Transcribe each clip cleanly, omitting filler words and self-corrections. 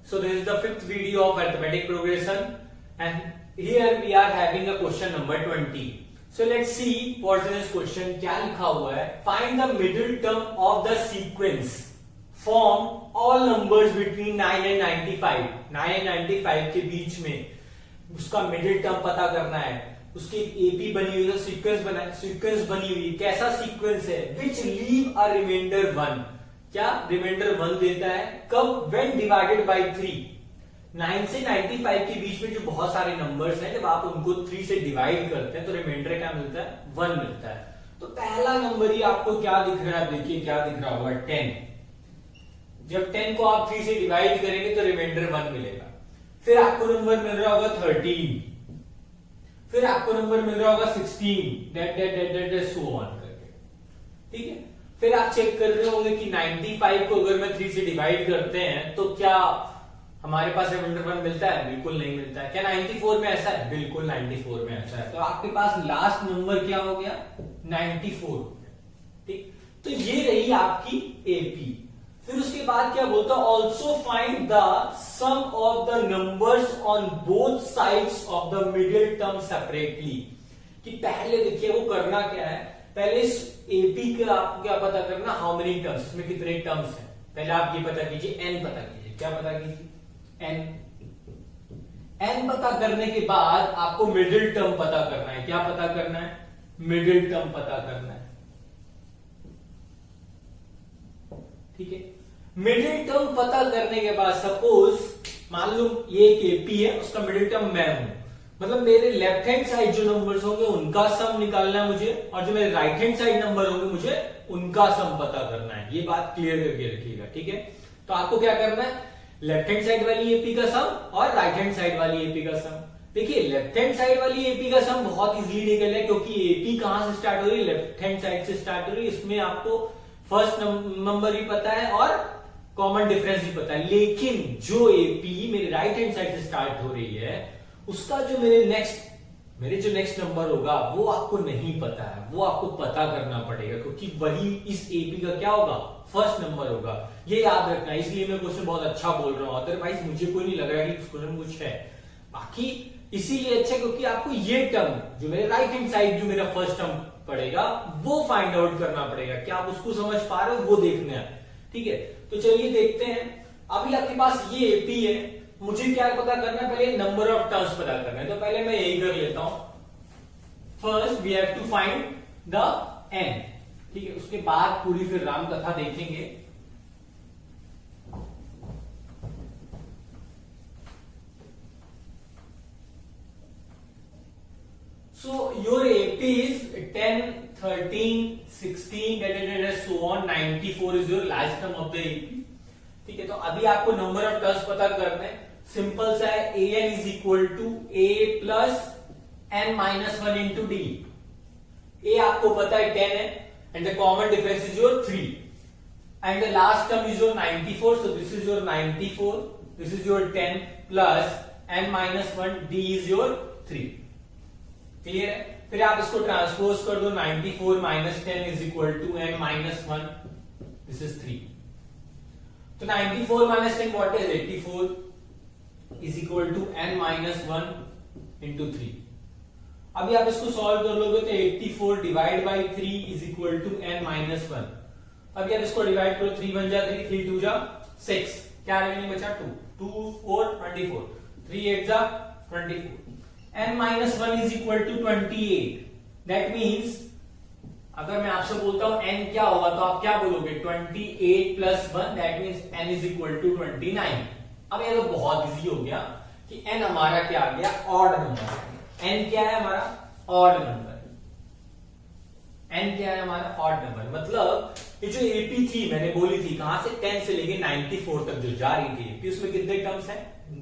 So this is the fifth video of arithmetic progression, and here we are having a question number 20. So let's see what is this question. क्या लिखा हुआ है? Find the middle term of the sequence from all numbers between 9 and 95. 9 and 95 के बीच में उसका middle term पता करना है. उसकी एपी बनी हुई है, सीक्वेंस बनी हुई. कैसा सीक्वेंस है? विच लीव अ रिमाइंडर 1. क्या रिमाइंडर 1 देता है? कब? When divided by 3. 9 से 95 के बीच में जो बहुत सारे नंबर्स हैं, जब आप उनको 3 से डिवाइड करते हैं तो रिमाइंडर क्या मिलता है? 1 मिलता है. तो पहला नंबर ही आपको क्या दिख रहा है? देखिए क्या दिख रहा होगा? 10. जब 10 को आप 3 से डिवाइड करेंगे तो रिमाइंडर 1 मिलेगा. फिर आपको नंबर मिल रहा होगा 13. फिर आपको नंबर मिल रहा होगा 16. डेट सो ऑन करके. ठीक है. फिर आप चेक कर रहे होंगे कि 95 को अगर मैं 3 से डिवाइड करते हैं तो क्या हमारे पास रिमाइंडर 1 मिलता है? बिल्कुल नहीं मिलता है. क्या 94 में ऐसा है? बिल्कुल 94 में ऐसा है. तो आपके पास लास्ट नंबर क्या हो गया? 94. ठीक. तो ये रही आपकी एपी. फिर उसके बाद क्या बोलता है? Also find the sum of the numbers on both sides of the middle term separately. कि पहले देखिए वो करना क्या है, पहले इस एपी का आपको क्या पता करना? हाउ मेनी टर्म्स, इसमें कितने टर्म्स हैं. पहले आप ये पता कीजिए, एन पता कीजिए. क्या पता कीजिए? एन. एन पता करने के बाद आपको मिडिल टर्म पता करना है. क्या पता करना है? मिडिल टर्म पता करना है. ठीक है. मिडिल टर्म पता करने के बाद सपोज मान लो ये एक एपी है, उसका मिडिल टर्म मैं हूं. मतलब मेरे लेफ्ट हैंड साइड जो नंबर्स होंगे उनका सम निकालना है मुझे, और जो मेरे राइट हैंड साइड नंबर होंगे मुझे उनका सम पता करना है. ये बात क्लियर करके रखिएगा. ठीक है. तो आपको क्या करना है? लेफ्ट हैंड साइड वाली एपी का सम और राइट हैंड साइड वाली एपी का सम. देखिए लेफ्ट हैंड साइड वाली एपी का सम बहुत इजीली निकल है, क्योंकि एपी कहां से स्टार्ट हो रही है? लेफ्ट हैंड साइड से स्टार्ट हो रही है. इसमें आपको फर्स्ट नंबर भी पता है और कॉमन डिफरेंस भी पता है. लेकिन जो एपी मेरे राइट हैंड साइड से स्टार्ट हो रही है उसका जो मेरे जो नेक्स्ट नंबर होगा वो आपको नहीं पता है. वो आपको पता करना पड़ेगा, क्योंकि वही इस एपी का क्या होगा? फर्स्ट नंबर होगा. ये याद रखना. इसलिए मैं क्वेश्चन बहुत अच्छा बोल रहा हूं. अदरवाइज मुझे कोई नहीं लग रहा है कि क्वेश्चन कुछ है. बाकी इसीलिए अच्छा क्योंकि आपको ये टर्म जो मेरे राइट हैंड साइड जो मेरा फर्स्ट टर्म पड़ेगा वो फाइंड आउट करना पड़ेगा. क्या आप उसको समझ पा रहे हो? वो देखना है. ठीक है. तो चलिए देखते हैं. अभी आपके पास ये एपी है, मुझे क्या पता करना है? पहले नंबर ऑफ टर्म्स पता करना है. तो पहले मैं यही कर लेता हूं. First we have to find the N. ठीक है. उसके बाद पूरी फिर राम कथा देखेंगे. So your AP is 10, 13, 16, so on. 94 is your last term of the AP. ठीक है. तो अभी आपको नंबर ऑफ टर्म्स पता करना है. सिंपल सा है. an is equal to a plus n minus 1 into D. a आपको पता है 10 है, and the common difference is your 3, and the last term is your 94. So this is your 94, this is your 10 plus n minus 1, d is your 3. Clear है. फिर आप इसको transpose कर दो. 94 minus 10 is equal to n minus 1, this is 3. तो 94 minus 10 what is? 84 is equal to n minus 1 into 3. अभी आप इसको सॉल्व कर लोगे तो 84 divide by 3 is equal to n minus 1. अभी आप इसको डिवाइड करो. 3 1 जा 3, 3 2 जा 6. क्या रिमेनिंग बचा? 2. 2 4 24, 3 8 जा 24. n minus 1 is equal to 28. That means अगर मैं आपसे बोलता हूं n क्या होगा तो आप क्या बोलोगे? 28 plus 1, that means n is equal to 29. अब ये तो बहुत इजी हो गया कि n हमारा क्या आ गया? Odd number. n क्या है हमारा? Odd number. n क्या है हमारा? Odd number. मतलब ये जो एपी थी मैंने बोली थी कहां से? 10 से लेके 94 तक जो जा रही थी एपी, उसमें कितने टर्म्स हैं?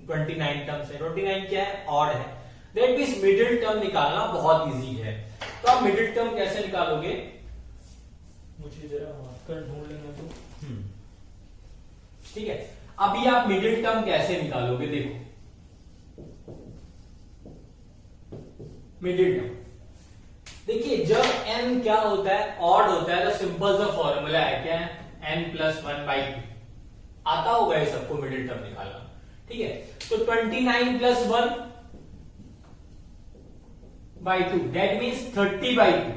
29 टर्म्स है. 29 क्या है? ऑड है. दैट मीन्स मिडिल टर्म निकालना बहुत इजी है. तो आप मिडिल टर्म कैसे निकालोगे? मुझे जरा मार्कर ढूंढ लेना तो. ठीक है. अभी आप मिडिल टर्म कैसे निकालोगे? देखो मिडिल टर्म. देखिए जब n क्या होता है? ऑड होता है. तो सिंपल सा फॉर्मूला है क्या है? n plus 1 by 2. आता होगा ये सबको मिडिल टर्म निकालना. ठीक है, तो 29 plus 1 by 2 that means 30 by 2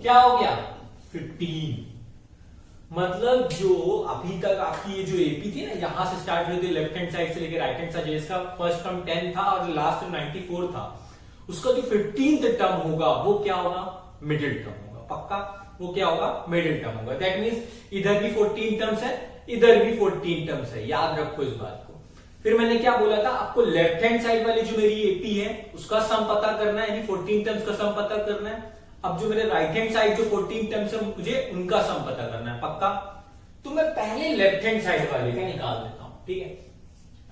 क्या हो गया 15। मतलब जो अभी तक आपकी ये जो एपी थी ना, यहां से स्टार्ट हुई थी लेफ्ट हैंड साइड से लेकर राइट हैंड साइड, जिसका फर्स्ट टर्म 10 था और लास्ट टर्म 94 था, उसका जो 15th टर्म होगा वो क्या होगा मिडिल टर्म होगा। पक्का वो क्या होगा मिडिल टर्म होगा। दैट मीन्स इधर भी 14 टर्म्स है, इधर भी 14 टर्म्स है, याद रखो इस बात को। फिर मैंने क्या बोला था आपको, लेफ्ट हैंड साइड वाली जो मेरी एपी है उसका सम पता करना है, यानी 14 टर्म्स का सम पता करना है। अब जो मेरे राइट हैंड साइड जो 14 टर्म्स है मुझे उनका सम पता करना है। पक्का, तो मैं पहले लेफ्ट हैंड साइड वाले का निकाल देता हूं। ठीक है,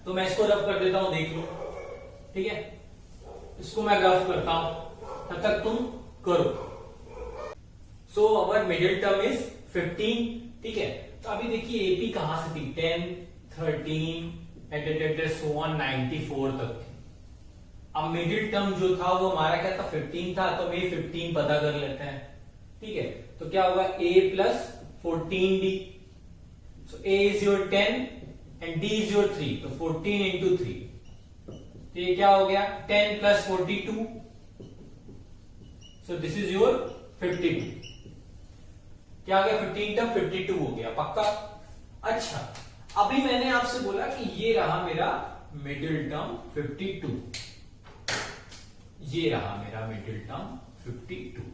तो मैं इसको रफ कर देता हूं, देख लो। ठीक है, इसको मैं रफ करता हूं, तब तक तुम करो। सो अवर मिडिल टर्म इज 15। ठीक है, तो अभी देखिए एपी कहां से थी, 10, 13 सो ऑन 94 तक थी। अब मिडिल टर्म जो था वो हमारा क्या था 15 था, तो मैं 15 पता कर लेते हैं। ठीक है, तो क्या होगा a plus 14d, so a is your 10 and d is your 3, तो 14 इंटू 3, तो ये क्या हो गया 10 plus 42, so this is your 52। क्या हो गया 15 टर्म 52 हो गया। पक्का। अच्छा, अभी मैंने आपसे बोला कि ये रहा मेरा मिडिल टर्म 52, ये रहा मेरा मिडिल टर्म 52।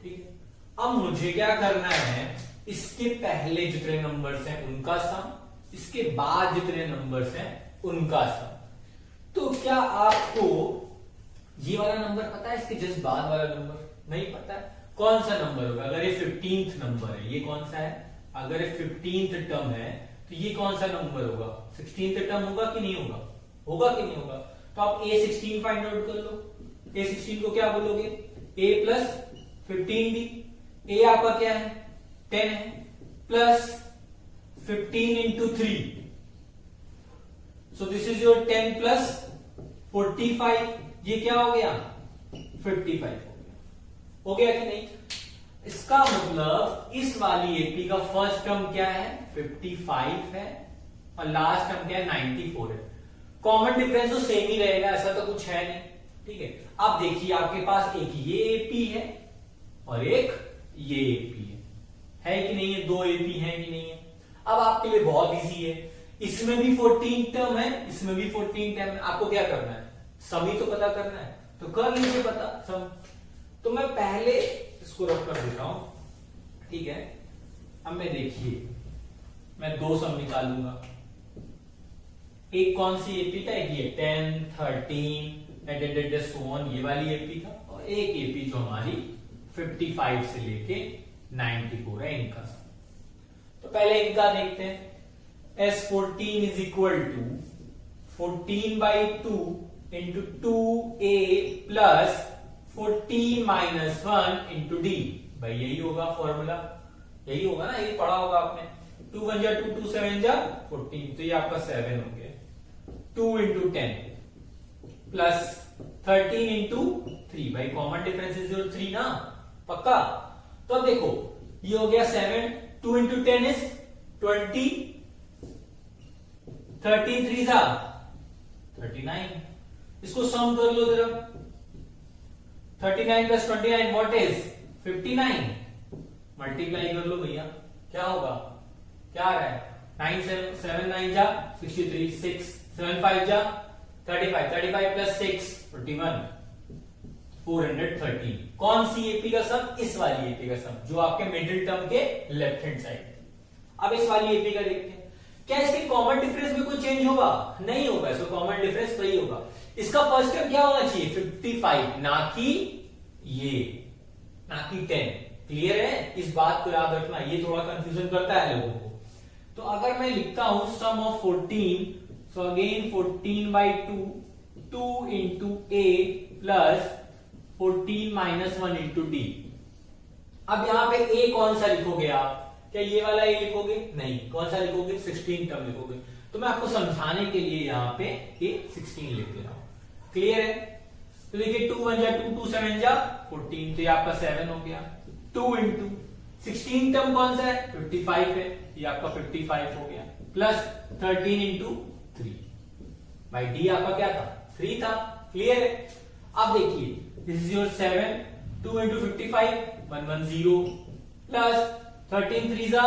ठीक है, अब मुझे क्या करना है, इसके पहले जितने नंबर्स हैं उनका सम, इसके बाद जितने नंबर्स हैं उनका सम। तो क्या आपको ये वाला नंबर पता है, इसके जस्ट बाद वाला नंबर नहीं पता है? कौन सा नंबर होगा? अगर ये 15th नंबर है, ये कौन सा है? अगर ये 15th टर्म है तो ये कौन सा नंबर होगा? 16th टर्म होगा कि नहीं होगा? होगा कि नहीं होगा? तो आप a16 फाइंड आउट कर लो। a16 को क्या बोलोगे? a plus 15d। a आपका क्या है 10 है, plus 15 into 3, so this is your 10 plus 45, ये क्या हो गया 55 हो गया कि नहीं? इसका मतलब इस वाली एपी का फर्स्ट टर्म क्या है 55 है और लास्ट टर्म क्या है 94 है। कॉमन डिफरेंस तो सेम ही रहेगा, ऐसा तो कुछ है नहीं। ठीक है, अब देखिए आपके पास एक ये एपी है और एक ये एपी है कि नहीं है? दो एपी है कि नहीं है? अब आपके लिए बहुत इजी है, इसमें भी 14 टर्म है, इसमें भी 14 टर्म है। आपको क्या करना है, सम ही तो पता करना है, तो कर लीजिए पता सम। तो मैं पहले इसको रख कर देता हूं। ठीक है, अब मैं देखिए मैं दो सम निकालूंगा। एक कौन सी एपी था? एक ये 10, 13 सो ऑन, ये वाली एपी था, और एक एपी जो हमारी 55 से लेके 94 है, इनका सम। तो पहले इनका देखते हैं। S14 is equal to 14 by 2 into 2a plus 14 minus 1 into D. भाई यही होगा फॉर्मूला, यही होगा ना, यही पढ़ा होगा आपने। 2 1 जा 2, 2 7 जा 14, तो ये आपका 7 हो गया। 2 इंटू 10 प्लस 13 इंटू 3, भाई कॉमन डिफरेंस इज योर 3 ना, पक्का। तो अब देखो ये हो गया 7, 2 इंटू 10 इज 20, 13 3 जा 39, इसको सम कर लो जरा। 39 प्लस 29 व्हाट इज 59, मल्टीप्लाई कर लो भैया, क्या होगा, क्या आ रहा है 9 7 9 जा 63, 6 7 5 जा 35, 35 प्लस 6 41, 413। कौन सी एपी का सम? इस वाली एपी का सम, जो आपके मिडिल टर्म के लेफ्ट हैंड साइड। अब इस वाली एपी का देखते हैं, क्या इसके कॉमन डिफरेंस में कोई चेंज होगा? नहीं होगा, इसका कॉमन डिफरेंस वही होगा। इसका फर्स्ट टर्म क्या होना चाहिए 55, ना कि ये, ना कि 10। क्लियर है? इस बात को याद रखना, ये थोड़ा कंफ्यूजन करता है लोगों को। तो अगर मैं लिखता हूं sum of 14, so again 14 by 2, 2 into a plus 14 minus 1 into D. अब यहां पे a कौन सा लिखोगे आप? क्या ये वाला a लिखोगे? नहीं, कौन सा लिखोगे 16 टर्म लिखोगे। तो मैं आपको समझाने के लिए यहां पे a 16 लिख दे रहा हूं। क्लियर है? तो देखिए 2 1 जा 2, 2 7 जा 14, तो ये आपका 7 हो गया। 2 इंटू 16 टर्म कौन सा है 55 है, ये आपका 55 हो गया। प्लस 13 इंटू 3 भाई डी आपका क्या था 3 था। क्लियर है। अब देखिए this is your 7 2 into 55 110 plus 13 3 जा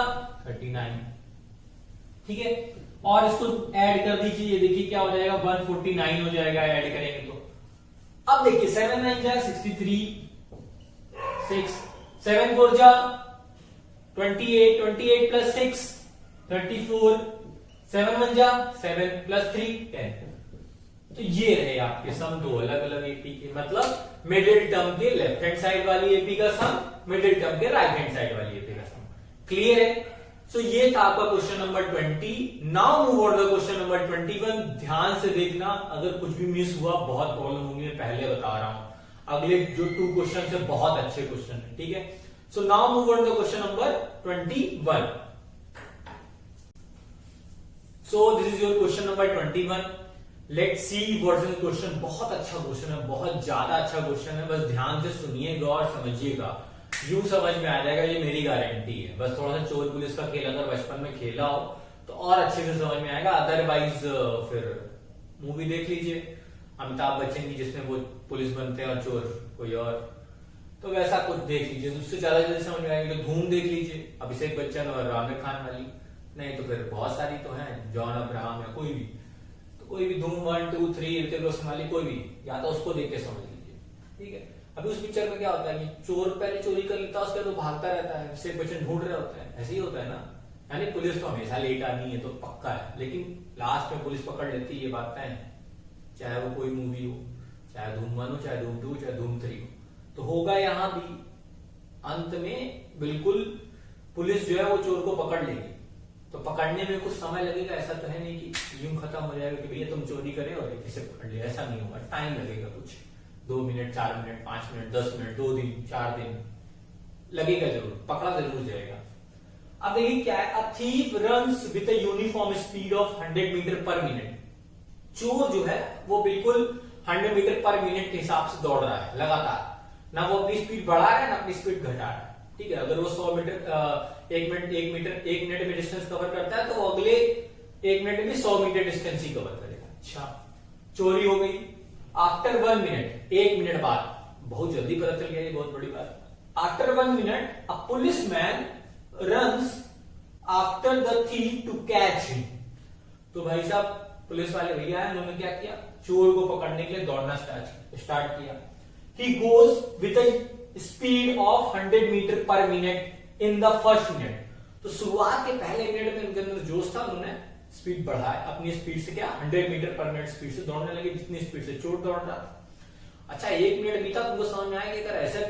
39। ठीक है और इसको ऐड कर दीजिए, ये देखिए क्या हो जाएगा 149 हो जाएगा ऐड करेंगे तो। अब देखिए 7 9 जा 63 6 7 4 जा 28 28 प्लस 6 34 7 1 जा 7 प्लस 3 10। तो ये रहे आपके सम दो अलग अलग एपी के, मतलब मिडिल टर्म के लेफ्ट हैंड साइड वाली एपी का सम, मिडिल टर्म के राइट हैंड साइड वाली एपी का सम। क्लियर है। सो ये था आपका question number 20। Now move on the question number 21। ध्यान से देखना, अगर कुछ भी मिस हुआ बहुत प्रॉब्लम होगी, मैं पहले बता रहा हूं। अगले जो 2 क्वेश्चन है बहुत अच्छे क्वेश्चन है। ठीक है। सो now move on the question number 21। So this is your question number 21। Let's see what is the question. बहुत अच्छा क्वेश्चन है, बहुत ज्यादा अच्छा क्वेश्चन है। बस ध्यान से सुनिएगा और समझिएगा, यूं समझ में आ जाएगा, ये मेरी गारंटी है। बस थोड़ा सा चोर पुलिस का खेल अगर बचपन में खेला हो तो और अच्छे से समझ में आएगा, अदरवाइज फिर मूवी देख लीजिए अमिताभ बच्चन की जिसमें वो पुलिस बनते हैं और चोर कोई और, तो वैसा कुछ देख लीजिए, उससे ज्यादा जल्दी समझ में आएगी। तो धूम देख लीजिए, अभिषेक बच्चन और आमिर खान वाली, नहीं तो फिर बहुत सारी तो है, जॉन अब्राहम या कोई भी, तो कोई भी धूम 1 2 3 ऋतिक रोशन वाली कोई भी, या तो उसको देख के समझ लीजिए। ठीक है। अभी उस पिक्चर में क्या होता है कि चोर पहले चोरी कर लेता है, उसके तो भागता रहता है, अभिषेक बच्चन ढूंढ रहे होते हैं, ऐसे ही होता है ना। यानी पुलिस तो हमेशा लेट आनी है तो पक्का है, लेकिन लास्ट में पुलिस पकड़ लेती है, ये बात तय है। चाहे वो कोई मूवी हो, चाहे धूम 1 हो, चाहे धूम 2, चाहे धूम 3 हो, तो होगा यहां भी अंत में बिल्कुल पुलिस जो है वो चोर को पकड़ लेगी। तो पकड़ने में कुछ समय लगेगा, ऐसा तो है नहीं कि यूं खत्म हो जाएगा कि भैया तुम चोरी करे और इसे पकड़ लिया, ऐसा नहीं होगा। टाइम लगेगा कुछ, 2 मिनट 4 मिनट 5 मिनट 10 मिनट 2 दिन 4 दिन लगेगा, जरूर पकड़ा जरूर जाएगा। अब देखिए क्या है, a thief runs with a uniform speed of 100 metre per minute. चोर जो है वो बिल्कुल 100 मीटर पर मिनट के हिसाब से दौड़ रहा है लगातार, ना वो अपनी स्पीड बढ़ा रहा है ना अपनी स्पीड घटा रहा है। ठीक है। अगर वो 100 मीटर 1 मिनट में डिस्टेंस कवर करता है तो वो अगले 1 मिनट में 100 मीटर डिस्टेंस ही कवर करेगा। अच्छा, चोरी हो गई। आफ्टर 1 मिनट, 1 मिनट बाद, बहुत जल्दी पता चल गया, ये बहुत बड़ी बात। After 1 minute a policeman runs after the thief to catch him. तो भाई साहब पुलिस वाले भैया है, उन्होंने क्या किया, चोर को पकड़ने के लिए दौड़ना स्टार्ट किया। He goes with a speed of 100 metre per minute in the first minute. तो शुरुआत के पहले मिनट में उनके अंदर जोश था, उन्होंने स्पीड बढ़ाया, अपनी स्पीड से क्या 100 मीटर पर मिनट स्पीड से दौड़ने लगे, जितनी स्पीड से चोर दौड़ रहा था। अच्छा 1 मिनट बीता, तुमको समझ में आएगा कि अगर ऐसे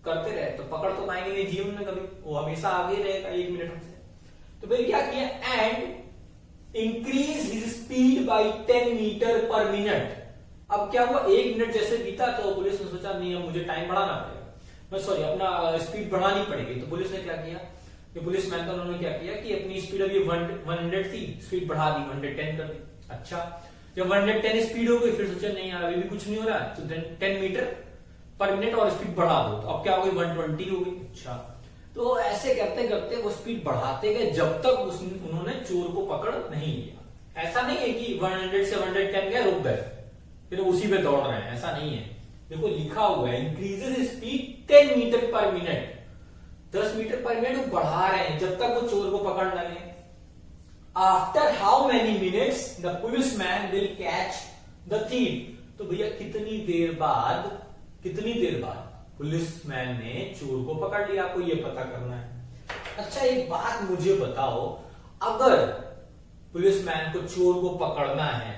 करते रहे तो पकड़ तो पाएंगे नहीं जीवन में कभी, वो हमेशा आगे रहेगा 1 मिनट हमसे। तो फिर क्या किया, and increase his speed by 10 metre per minute. अब क्या हुआ, 1 मिनट जैसे बीता तो पुलिस ने सोचा नहीं अब मुझे टाइम बढ़ाना पड़ेगा, सॉरी अपना स्पीड बढ़ानी पड़ेगी। तो पुलिस ने क्या किया, पुलिस मैन का उन्होंने क्या किया कि अपनी स्पीड अभी 100 थी, स्पीड बढ़ा दी 110 कर दी। अच्छा जब 110 स्पीड हो गई फिर सोचा नहीं यार अभी भी कुछ नहीं हो रहा, तो 10 मीटर पर मिनट और स्पीड बढ़ा दो। तो अब क्या हो गई 120 हो गई। अच्छा तो ऐसे करते करते वो स्पीड बढ़ाते गए जब तक उन्होंने चोर को पकड़ नहीं लिया। ऐसा नहीं है कि 100 से 110 गए रुक गए फिर उसी पे दौड़ रहे हैं, ऐसा नहीं है। देखो लिखा हुआ है increases speed 10 metre per minute, 10 metre per minute वो बढ़ा रहे हैं जब तक वो चोर को पकड़ न ले। After how many minutes the policeman will catch the thief. तो भैया कितनी देर बाद पुलिसमैन ने चोर को पकड़ लिया, आपको ये पता करना है। अच्छा एक बात मुझे बताओ, अगर पुलिसमैन को चोर को पकड़ना है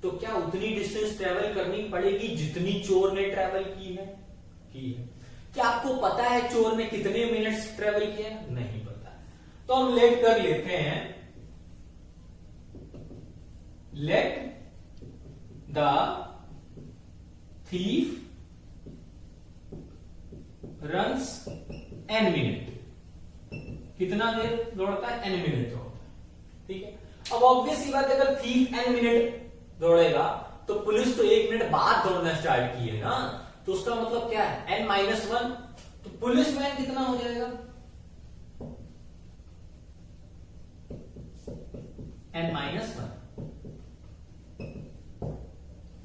तो क्या उतनी डिस्टेंस ट्रेवल करनी पड़ेगी जितनी चोर ने ट्रेवल की है? क्या आपको पता है चोर ने कितने मिनट्स ट्रेवल किया? नहीं पता। तो हम लेट कर लेते हैं, let the thief runs n minute. कितना देर दौड़ता है? n मिनट दौड़ता है। ठीक है। अब ऑब्वियस सी बात है अगर थीफ n मिनट दौड़ेगा तो पुलिस तो 1 मिनट बाद दौड़ना स्टार्ट की है ना, तो उसका मतलब क्या है n-1। तो पुलिसमैन कितना हो जाएगा? n-1।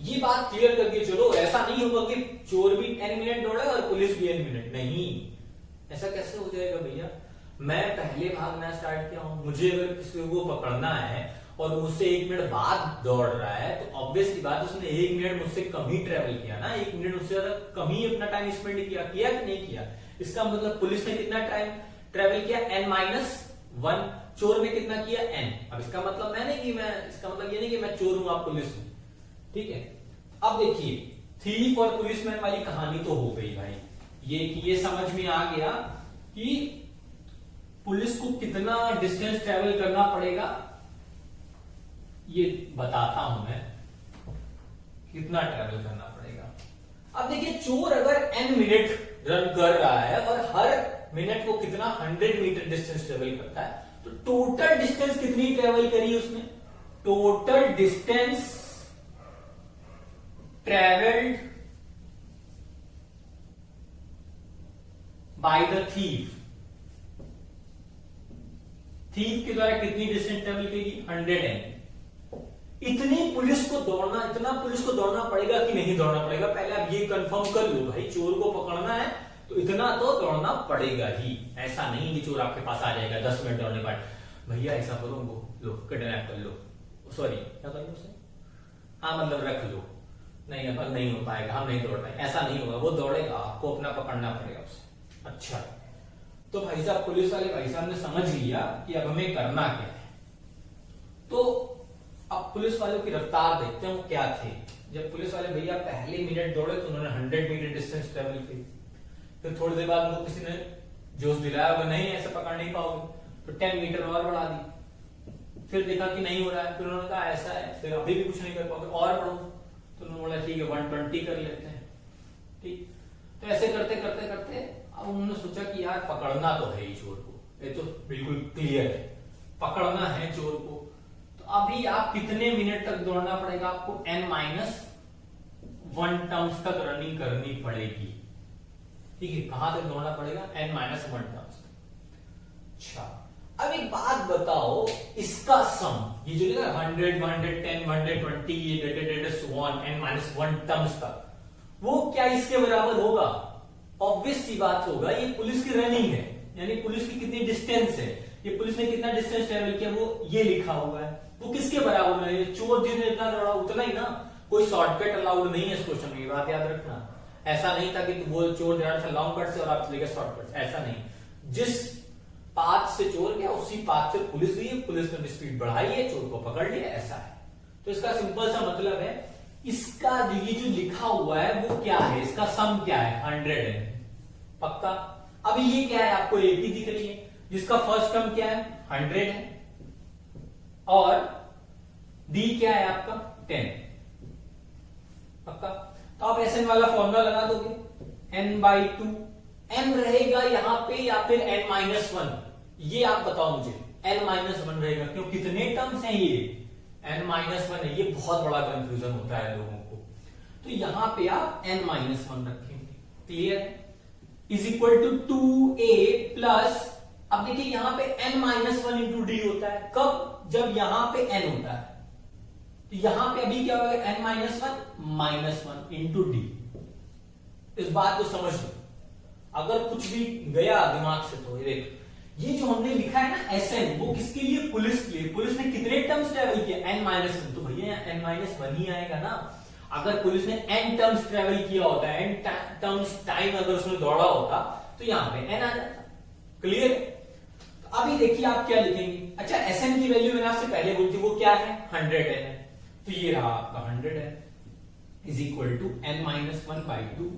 ये बात क्लियर करके चलो, ऐसा नहीं होगा कि चोर भी n मिनट दौड़े और पुलिस भी n मिनट, नहीं, ऐसा कैसे हो जाएगा भैया। मैं पहले भागना स्टार्ट किया हूं, मुझे अगर किसी को पकड़ना है और मुझसे 1 मिनट बाद दौड़ रहा है तो ऑब्वियसली बात उसने 1 मिनट मुझसे कम ही ट्रेवल किया ना, 1 मिनट मुझसे ज्यादा कम ही अपना टाइम स्पेंड किया कि नहीं किया। इसका मतलब पुलिस ने कितना टाइम ट्रेवल किया, n-1। चोर ने कितना किया, n। अब इसका मतलब इसका मतलब ये नहीं कि मैं चोर हूं आप पुलिस हूं, ठीक है। अब देखिए थीफ और पुलिसमैन वाली कहानी तो हो गई भाई, ये समझ में आ गया कि पुलिस को कितना डिस्टेंस ट्रेवल करना पड़ेगा, ये बताता हूं मैं कितना ट्रेवल करना पड़ेगा। अब देखिए चोर अगर n मिनट रन कर रहा है और हर मिनट वो कितना 100 मीटर डिस्टेंस ट्रेवल करता है, तो टोटल डिस्टेंस कितनी ट्रेवल करी उसने, total distance travelled by the thief के द्वारा कितनी डिस्टेंस ट्रेवल करेगी, 100n। इतना पुलिस को दौड़ना पड़ेगा कि नहीं दौड़ना पड़ेगा, पहले आप ये कंफर्म कर लो भाई। चोर को पकड़ना है तो इतना तो दौड़ना पड़ेगा ही, ऐसा नहीं कि चोर आपके पास आ जाएगा 10 मिनट दौड़ने बाद, भैया ऐसा करो लो किडनैप कर लो, सॉरी क्या करें उसे, हाँ मतलब रख लो, नहीं अब नहीं हो पाएगा, हम नहीं दौड़ पाएंगे, ऐसा नहीं होगा, वो दौड़ेगा, आपको अपना पकड़ना पड़ेगा उसे। अच्छा तो भाई साहब पुलिस वाले भाई साहब ने समझ लिया कि अब हमें करना क्या है, तो अब पुलिस वालों की रफ्तार देखते हैं वो क्या थे। जब पुलिस वाले भैया पहले मिनट दौड़े तो उन्होंने 100 मीटर डिस्टेंस ट्रेवल की, फिर थोड़ी देर बाद उनको किसी ने जोश दिलाया वो नहीं ऐसे पकड़ नहीं पाओगे, तो 10 मीटर और बढ़ा दी, फिर देखा कि नहीं हो रहा है, फिर उन्होंने कहा ऐसा है, फिर अभी भी कुछ नहीं कर पाओगे और बढ़ो, तो उन्होंने बोला ठीक है 120 कर लेते हैं, ठीक। तो ऐसे करते करते करते अब उन्होंने सोचा कि यार पकड़ना तो है ही चोर को, ये तो बिल्कुल क्लियर है, पकड़ना है चोर को। तो अभी आप कितने मिनट तक दौड़ना पड़ेगा आपको, n-1 टर्म्स तक रनिंग करनी पड़ेगी, ठीक है। कहां तक दौड़ना पड़ेगा, n-1 टर्म्स। अच्छा अब एक बात बताओ, इसका सम ये जो है 100, 110, 120 ये सो ऑन n-1 टर्म्स तक, वो क्या इसके बराबर होगा, ऑब्वियस सी बात होगा। ये पुलिस की रनिंग है, यानी पुलिस की कितनी डिस्टेंस है, ये पुलिस ने कितना डिस्टेंस ट्रेवल किया वो ये लिखा हुआ है, वो किसके बराबर है, चोर जिसने जितना दौड़ा उतना ही ना, कोई शॉर्टकट अलाउड नहीं है इस क्वेश्चन में, ये बात याद रखना। ऐसा नहीं था कि वो चोर जा रहा था लॉन्ग कट से और आप चले गए शॉर्टकट से, ऐसा नहीं। जिस पाथ से चोर गया उसी पाथ से पुलिस गई, पुलिस ने स्पीड बढ़ाई है, चोर को पकड़ लिया, ऐसा है। तो इसका सिंपल सा मतलब है, इसका ये जो लिखा हुआ है वो क्या है, इसका सम क्या है, 100 है पक्का। अभी ये क्या है, आपको 80 दिख रही है, जिसका फर्स्ट टर्म क्या है 100 है, और डी क्या है आपका 10 पक्का। तो आप एसएन वाला फॉर्मूला लगा दोगे, n/2 n रहेगा यहां पे या फिर n-1, ये आप बताओ मुझे, n-1 रहेगा क्यों, कितने टर्म्स हैं ये, n-1 है, ये बहुत बड़ा कंफ्यूजन होता है लोगों को। तो यहां पे आप n-1 रखेंगे, clear, is equal to 2a plus, अब देखिए यहां पे n-1 इंटू डी होता है, कब, जब यहां पे n होता है, तो यहां पे अभी क्या होगा, n-1 इंटू डी। इस बात को समझ लो, अगर कुछ भी गया दिमाग से तो ये देख, ये जो हमने लिखा है ना एसएन, वो किसके लिए, पुलिस के लिए। पुलिस ने कितने टर्म्स ट्रेवल किया, n-1, तो भैया n-1 ही आएगा ना। अगर पुलिस ने n टर्म्स ट्रेवल किया होता है, n टर्म्स टाइम अगर उसने दौड़ा होता, तो यहां पे n आ जाता, क्लियर। तो अभी देखिए आप क्या लिखेंगे, अच्छा एसएन की वैल्यू मैंने आपसे पहले बोली थी, वो क्या है 100 है, तो ये रहा आपका 100 है, is equal to n-1/2,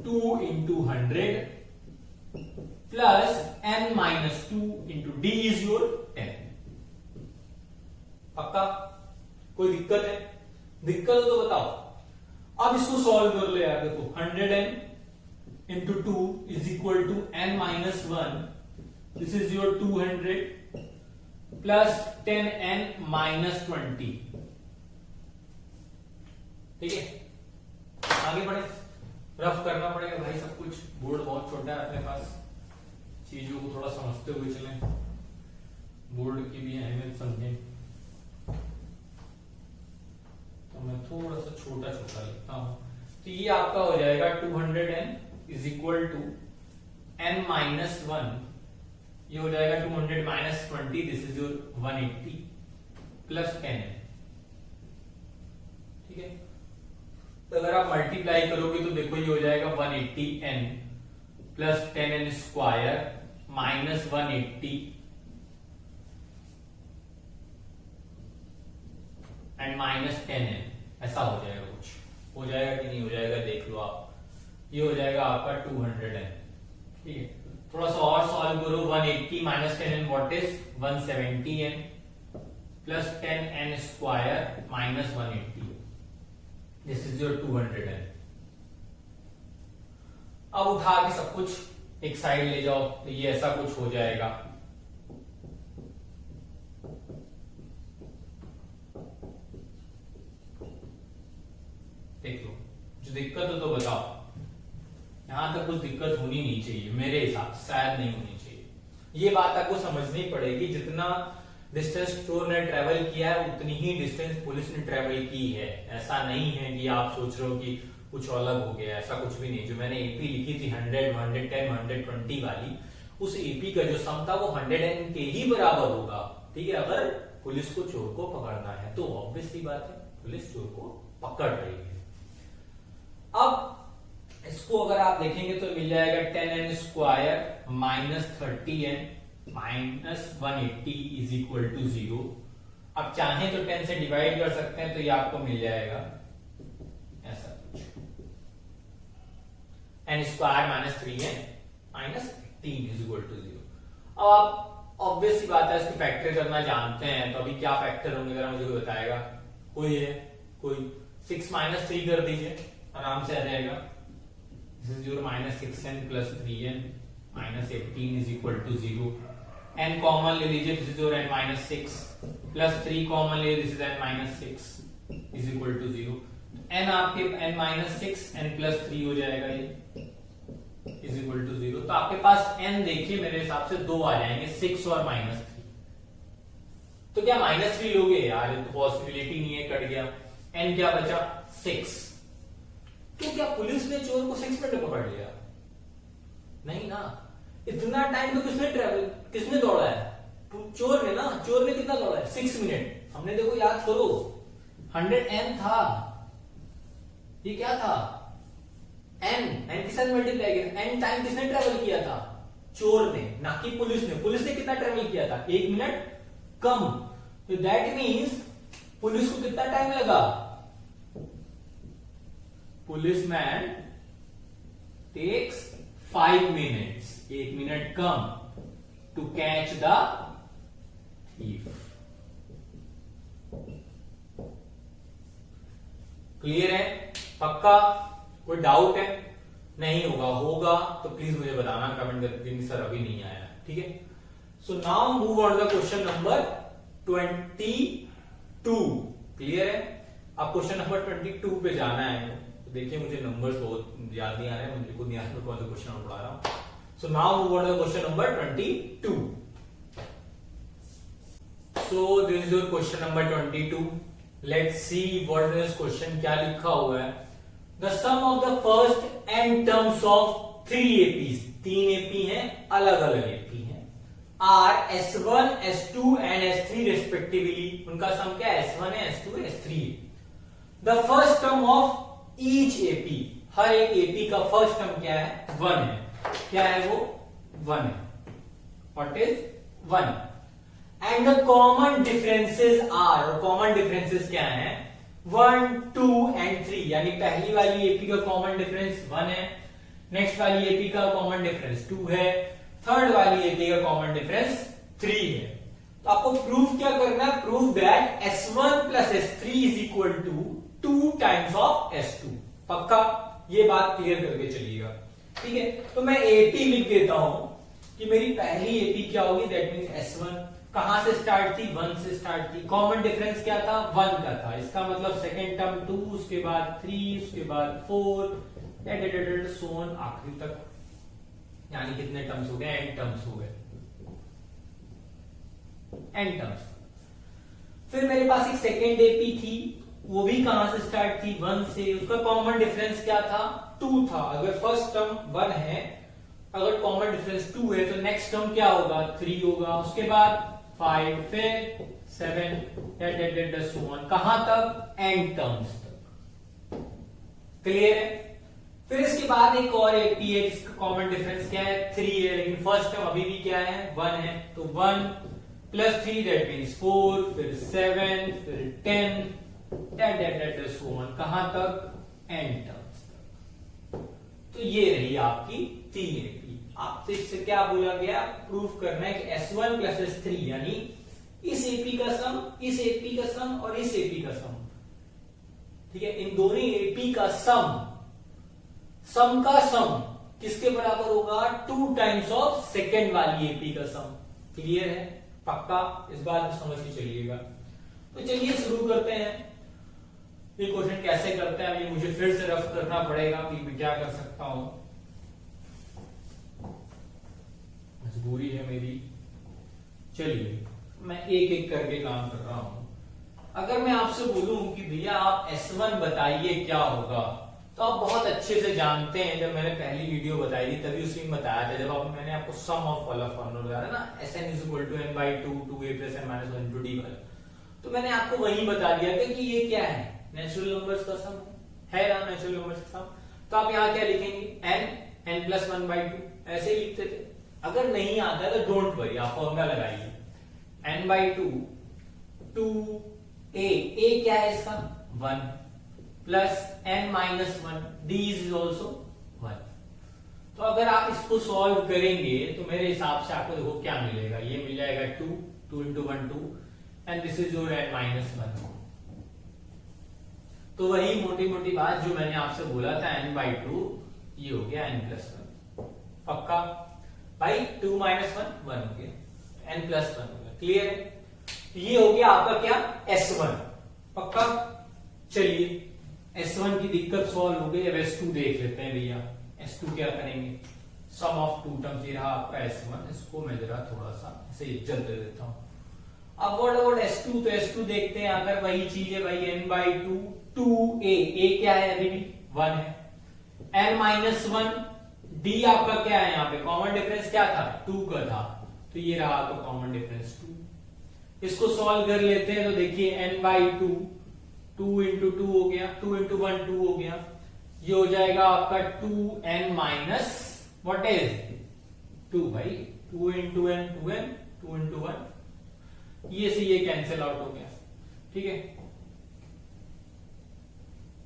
2 into 100 plus n-2 into D is your 10, पक्का। कोई दिक्कत है, दिक्कत हो तो बताओ। अब इसको सॉल्व कर ले यार, देखो 100n into 2 is equal to n-1, this is your 200 plus 10n-20, ठीक है। आगे बढ़े, रफ करना पड़ेगा भाई सब कुछ, बोर्ड बहुत छोटा है अपने पास, चीजों को थोड़ा समझते हुए चलें, बोर्ड की भी अहमियत समझें। छोटा छोटा लिखता हूं, तो ये आपका हो जाएगा 200n is equal to n minus 1, ये हो जाएगा 200 minus 20, this is your 180 plus 10, ठीक है। तो अगर आप मल्टीप्लाई करोगे तो देखो ये हो जाएगा 180n plus 10n square minus 180 and minus 10n, ऐसा हो जाएगा। कुछ हो जाएगा कि नहीं हो जाएगा देख लो आप, ये हो जाएगा आपका 200n, ठीक है। थोड़ा सा और सॉल्व करो, 180 minus 10n what is 170n plus 10n square minus 180, this is your 200n। अब उठा के सब कुछ एक साइड ले जाओ, तो ये ऐसा कुछ हो जाएगा। देख लो, जो दिक्कत हो तो बताओ। यहां तक कुछ दिक्कत होनी नहीं चाहिए मेरे हिसाब से, शायद नहीं होनी चाहिए। ये बात आपको समझनी पड़ेगी, जितना डिस्टेंस चोर ने ट्रेवल किया है उतनी ही डिस्टेंस पुलिस ने ट्रेवल की है। ऐसा नहीं है कि आप सोच रहे हो कि कुछ अलग हो गया, ऐसा कुछ भी नहीं। जो मैंने एपी लिखी थी 100, 110, 120 वाली, उस एपी का जो सम था वो 100n के ही बराबर होगा, ठीक है। अगर पुलिस को चोर को पकड़ना है तो ऑब्वियस सी बात है पुलिस चोर को पकड़ रही है। अब इसको अगर आप देखेंगे तो मिल जाएगा 10n square minus 30n minus 180 is equal to 0। आप चाहें तो 10 से डिवाइड कर सकते हैं, तो ये आपको मिल जाएगा ऐसा कुछ, n square minus 3n minus 18 is equal to 0। अब आप ऑब्वियस सी बात है इसको फैक्टर करना जानते हैं, तो अभी क्या फैक्टर होंगे अगर मुझे कोई बताएगा? कोई है? कोई 6 माइनस 3 कर दीजिए, आराम से आ जाएगा। This is your minus 6n plus 3n minus 18 is equal to 0। n common ले लीजिए, this is your n minus 6 plus 3 common ले, this is n minus 6 is equal to 0। n आपके n माइनस 6 n प्लस 3 हो जाएगा, ये is equal to 0। तो आपके पास n देखिए मेरे हिसाब से 2 आ जाएंगे, 6 और माइनस 3। तो क्या माइनस 3 लोगे यार? ये तो पॉसिबिलिटी नहीं है, कट गया। n क्या बचा? 6। तो क्या पुलिस ने चोर को 6 मिनट में पकड़ लिया? नहीं ना। इतना टाइम तो किसने दौड़ा है? चोर ने ना। चोर ने कितना दौड़ा है? 6 मिनट। हमने देखो याद करो 100n था, ये क्या था? n के साथ मल्टीप्लाई किया। n टाइम किसने ट्रेवल किया था? चोर ने, ना कि पुलिस ने। पुलिस ने कितना ट्रेवल किया था? 1 मिनट कम। तो दैट मीन्स पुलिस को कितना टाइम लगा? पुलिसमैन टेक्स 5 minutes, 1 मिनट कम, to catch the thief. Clear है? पक्का? कोई डाउट है? नहीं होगा, होगा तो प्लीज मुझे बताना कमेंट करके कि सर अभी नहीं आया, ठीक है। सो now move on the question number 22। Clear है? अब क्वेश्चन नंबर 22 पे जाना है। देखिए मुझे नंबर्स बहुत याद नहीं आ रहे हैं, मुझे खुद नहीं याद कौन सा क्वेश्चन पढ़ा रहा हूं। So now move on to question number 22। So this is your question number 22। Let's see what is question, क्या लिखा हुआ है। The sum of the first n terms of 3 APs, 3 AP हैं, अलग अलग AP हैं, are S1, S2 and S3 respectively. उनका सम क्या है? S1 है, S2 है, S3 है। The first term of each AP, हर एक एपी का फर्स्ट टर्म क्या है? 1 है। क्या है वो? 1 है। What is 1? And the common differences are, और कॉमन डिफरेंसेस क्या है? 1, 2 एंड 3। यानी पहली वाली एपी का कॉमन डिफरेंस 1 है, नेक्स्ट वाली एपी का कॉमन डिफरेंस 2 है, थर्ड वाली एपी का कॉमन डिफरेंस 3 है। तो आपको प्रूफ क्या करना है? Proof that S1 plus S3 is equal to 2 times of S2। पक्का? ये बात क्लियर करके चलिएगा, ठीक है। तो मैं एपी लिख देता हूं कि मेरी पहली एपी क्या होगी? दैट मींस S1 कहां से स्टार्ट थी? 1 से स्टार्ट थी। कॉमन डिफरेंस क्या था? 1 का था। इसका मतलब सेकेंड टर्म 2, उसके बाद 3, उसके बाद 4 सो ऑन आखिरी तक। यानी कितने टर्म्स हो गए? n टर्म्स हो गए, n टर्म्स। फिर मेरे पास एक सेकेंड एपी थी वो भी कहां से स्टार्ट थी, 1 से। उसका कॉमन डिफरेंस क्या था, 2 था। अगर फर्स्ट टर्म 1 है, अगर कॉमन डिफरेंस 2 है, तो नेक्स्ट टर्म क्या होगा, 3 होगा। उसके बाद 5, फिर 7, कहां तक, एंड टर्म्स तक। क्लियर है। फिर इसके बाद एक और एपी है जिसका कॉमन डिफरेंस क्या है, 3 है, लेकिन फर्स्ट टर्म अभी भी क्या है, 1 है। तो 1 प्लस 3 दैट मीन्स 4, फिर 7, फिर 10, कहां तक, एंड टर्म्स तक। तो ये रही आपकी 3 एपी। आपसे इससे क्या बोला गया, प्रूफ करना है कि S1 प्लस S3 यानी इस एपी का सम, इस एपी का सम और इस एपी का सम, ठीक है, इन दोनों एपी का सम का सम किसके बराबर होगा, 2 टाइम्स ऑफ सेकेंड वाली एपी का सम। क्लियर है, पक्का, इस बात को समझ के चलिएगा। तो चलिए शुरू करते हैं। ये क्वेश्चन कैसे करते हैं, ये मुझे फिर से रफ करना पड़ेगा कि मैं क्या कर सकता हूं, मजबूरी है मेरी। चलिए मैं एक एक करके काम कर रहा हूं। अगर मैं आपसे बोलूं कि भैया आप S1 बताइए क्या होगा, तो आप बहुत अच्छे से जानते हैं, जब मैंने पहली वीडियो बताई थी तभी उसी में बताया था, जब मैंने आपको सम ऑफ वाला फॉर्मूला बताया ना, Sn = n/2 2a + n - 1 × d वाला, तो मैंने आपको वही बता दिया था कि ये क्या है, नेचुरल नंबर्स का सम है ना, नेचुरल नंबर्स का सम। तो आप यहाँ क्या लिखेंगे, n + 1/2 ऐसे ही लिखते थे। अगर नहीं आता तो डोंट वरी, आप फॉर्मूला लगाइए, n/2 2a क्या है इसका, 1 plus n - 1 d is also 1। तो अगर आप इसको सॉल्व करेंगे तो मेरे हिसाब से आपको देखो क्या मिलेगा, ये मिल जाएगा 2 × 1 2 and this is your n - 1। तो वही मोटी मोटी बात जो मैंने आपसे बोला था, n/2 ये हो गया n + 1। पक्का भाई, 2 - 1 1 हो गया, n + 1 हो गया। क्लियर है, ये हो गया आपका क्या, S1। पक्का। चलिए S1 की दिक्कत सॉल्व हो गई। अब S2 देख लेते हैं भैया। S2 क्या करेंगे, सम ऑफ 2 टर्म्स, ये रहा आपका S1। इसको मैं जरा थोड़ा सा ऐसे इज्जत दे देता हूं। अब व्हाट अबाउट S2, तो S2 देखते हैं। अगर वही चीज है भाई, n/2 2a, a क्या है, अभी भी 1 है, n - 1 d आपका क्या है, यहाँ पे कॉमन डिफरेंस क्या था, 2 का था, तो ये रहा आपका कॉमन डिफरेंस 2। इसको सॉल्व कर लेते हैं। तो देखिए n/2 2 × 2 हो गया, 2 × 1 2 हो गया, ये हो जाएगा आपका 2n - व्हाट इज 2 भाई, 2 × n 2n 2 × 1, ये से ये कैंसिल आउट हो गया। ठीक है,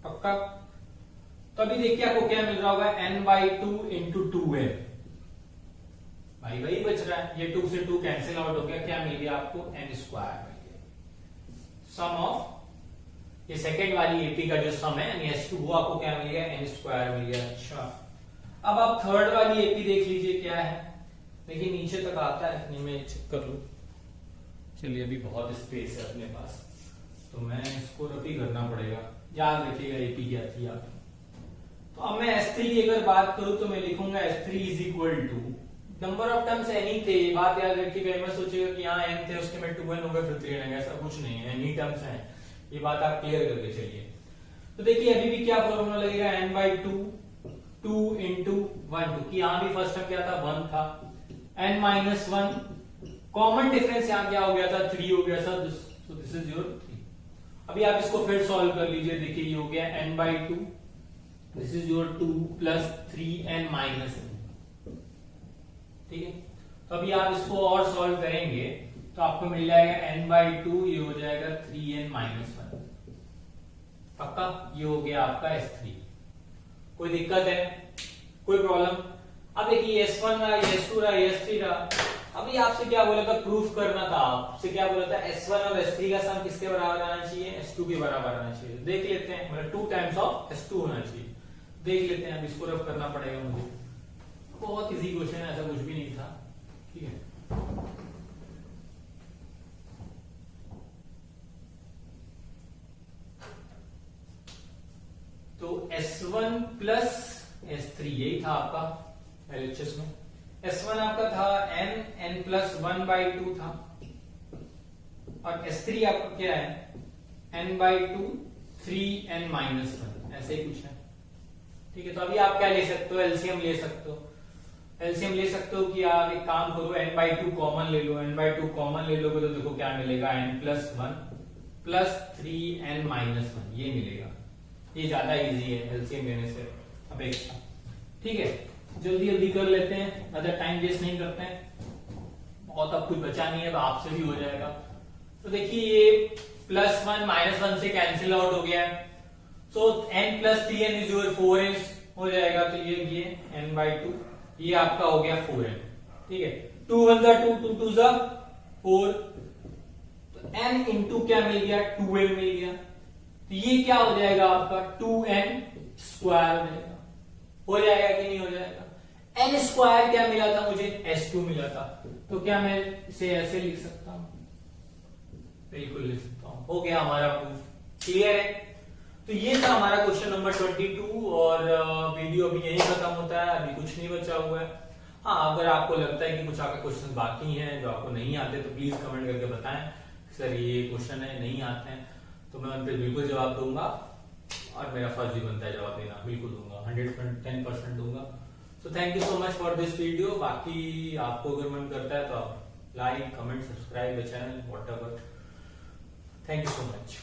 पक्का। तो अभी देखिए आपको क्या मिल रहा होगा, n/2 × 2n, भाई वही बच रहा है, ये 2 से 2 कैंसिल आउट हो गया, क्या मिल गया आपको, n² मिल गया। सम ऑफ ये सेकेंड वाली एपी का जो सम है यानी S2, वो आपको क्या मिल गया, n² मिल गया। अच्छा, अब आप थर्ड वाली एपी देख लीजिए क्या है। देखिए नीचे तक आता है, इतनी में चेक कर लो। चलिए अभी बहुत स्पेस है अपने पास, तो मैं इसको रफी करना पड़ेगा। याद रखिएगा एपी क्या थी आप। तो अब मैं S3 की अगर बात करूं तो मैं लिखूंगा S3 = number of terms any थे, ये बात याद रखिएगा। मैं सोचेगा कि यहाँ n थे, उसके में 2n हो गए, फिर 3n, ऐसा कुछ नहीं है, एनी टर्म्स हैं, ये बात आप क्लियर करके चलिए। तो देखिए अभी भी क्या फॉर्मूला लगेगा, n/2 2 × 1 2, कि यहाँ भी फर्स्ट टर्म क्या था, 1 था, n - 1 कॉमन डिफरेंस यहाँ क्या हो गया था, 3 हो गया था, तो दिस इज योर 3। अभी आप इसको फिर सॉल्व कर लीजिए। देखिए ये हो गया n/2, this is your 2 + 3n - 1। ठीक है, तो अभी आप इसको और सॉल्व करेंगे तो आपको मिल जाएगा n/2, ये हो जाएगा 3n - 1। पक्का, ये हो गया आपका S3। कोई दिक्कत है, कोई प्रॉब्लम? अब देखिए S1 रहा, S2 रहा, S3 रहा। अभी आपसे क्या बोला था, प्रूफ करना था। आपसे क्या बोला था, S1 और S3 का सम किसके बराबर आना चाहिए, S2 के बराबर आना चाहिए। देख लेते हैं, मतलब 2 टाइम्स ऑफ S2 होना चाहिए। देख लेते हैं, अब इसको रफ करना पड़ेगा मुझे। बहुत इजी क्वेश्चन है, ऐसा कुछ भी नहीं था। ठीक है, तो S1 प्लस S3 यही था आपका LHS में। S1 आपका था n + 1/2 था, और S3 आपका क्या है, n/2 3n-1 ऐसे ही कुछ है। ठीक है, तो अभी आप क्या ले सकते हो, एलसीएम ले सकते हो। एलसीएम ले सकते हो कि आप एक काम करो, n/2 कॉमन ले लो। n/2 कॉमन ले लोगे तो देखो क्या मिलेगा, n+1 प्लस 3n-1 ये मिलेगा। ये ज्यादा इजी है एलसीएम लेने से अपेक्षा। ठीक है, जल्दी जल्दी कर लेते हैं, ज्यादा टाइम वेस्ट नहीं करते हैं। बहुत अब कुछ बचा नहीं है, तो आपसे भी हो जाएगा। तो देखिए ये +1 -1 से कैंसिल आउट हो गया है। सो n + 3n is your 4n हो जाएगा। तो ये n/2 ये आपका हो गया 4n। ठीक है, 2 1 2 2 2 4, तो n इंटू क्या मिल गया, 2n मिल गया। तो ये क्या हो जाएगा आपका 2n² हो जाएगा। हो जाएगा कि नहीं हो जाएगा। n² क्या मिला था मुझे, s2 मिला था। तो क्या मैं इसे ऐसे लिख सकता हूं, बिल्कुल लिख सकता हूं। हो गया हमारा प्रूफ। क्लियर है। तो ये था हमारा क्वेश्चन नंबर 22 और वीडियो अभी यही खत्म होता है, अभी कुछ नहीं बचा हुआ है। हाँ, अगर आपको लगता है कि कुछ आपके क्वेश्चन बाकी हैं जो आपको नहीं आते तो प्लीज कमेंट करके बताएं, सर ये क्वेश्चन है नहीं आते हैं, तो मैं उन पर बिल्कुल जवाब दूंगा और मेरा फर्ज भी बनता है जवाब देना, बिल्कुल दूंगा, 110% दूंगा। So thank you so much for this video. बाकी आपको अगर मन करता है तो आप like, comment, subscribe the channel, whatever. Thank you so much.